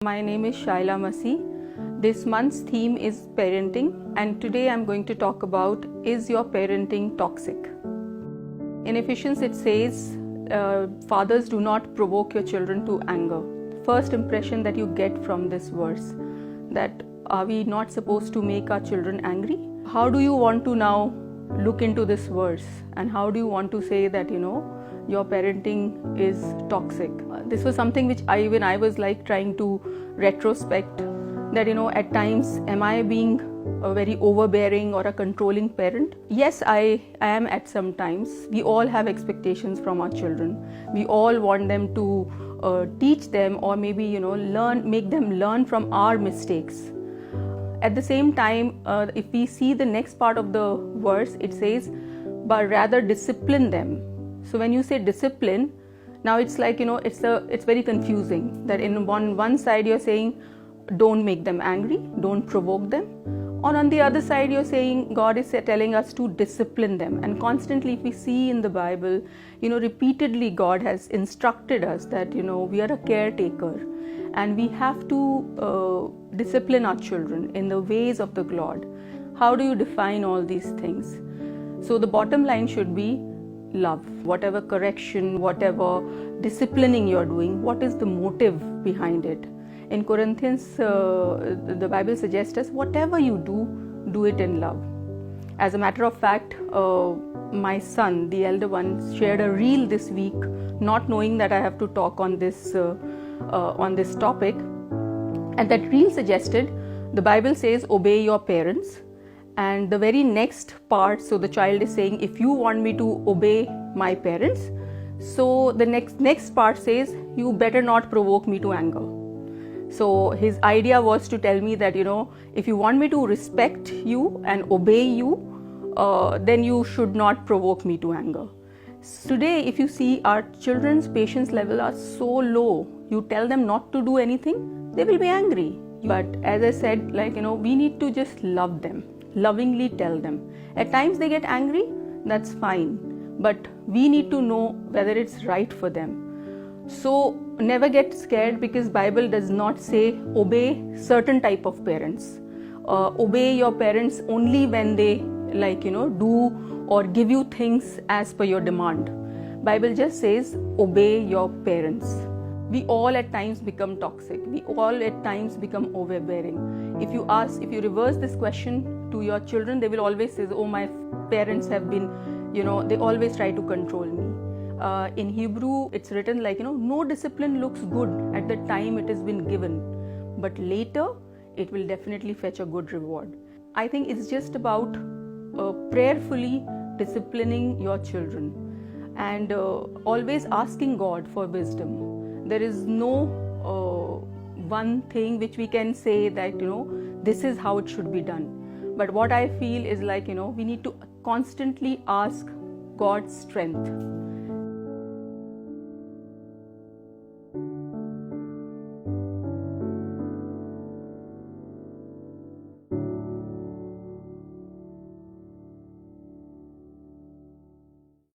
My name is Shaila Masih. This month's theme is parenting, and today I'm going to talk about, is your parenting toxic? In Ephesians it says, fathers, do not provoke your children to anger. First impression that you get from this verse, that are we not supposed to make our children angry? How do you want to now look into this verse, and how do you want to say that your parenting is toxic? This was something which I was like trying to retrospect, that at times, am I being a very overbearing or a controlling parent? Yes, I am at some times. We all have expectations from our children. We all want them to teach them, or maybe make them learn from our mistakes. At the same time, if we see the next part of the verse, it says, but rather discipline them. So when you say discipline, now it's like it's very confusing, that in one side you're saying don't make them angry, don't provoke them, or on the other side you're saying God is telling us to discipline them. And constantly, if we see in the Bible, repeatedly God has instructed us that we are a caretaker, and we have to discipline our children in the ways of the Lord. How do you define all these things? So the bottom line should be love. Whatever correction, whatever disciplining you're doing, what is the motive behind it? In Corinthians, the Bible suggests us, whatever you do it in love. As a matter of fact, my son, the elder one, shared a reel this week, not knowing that I have to talk on this topic. And that reel suggested, the Bible says, obey your parents. And the very next part, so the child is saying, if you want me to obey my parents, so the next part says, you better not provoke me to anger. So his idea was to tell me that, if you want me to respect you and obey you, then you should not provoke me to anger. Today, if you see, our children's patience level are so low. You tell them not to do anything, they will be angry. But as I said, we need to just love them, lovingly tell them. At times they get angry, that's fine. But we need to know whether it's right for them. So never get scared, because Bible does not say obey certain type of parents. Obey your parents only when they do or give you things as per your demand. Bible just says obey your parents. We all at times become toxic. We all at times become overbearing. If you reverse this question to your children, they will always say, oh, my parents have been, they always try to control me. In Hebrew, it's written no discipline looks good at the time it has been given, but later it will definitely fetch a good reward. I think it's just about prayerfully disciplining your children, and always asking God for wisdom. There is no one thing which we can say that this is how it should be done. But what I feel is we need to constantly ask God's strength.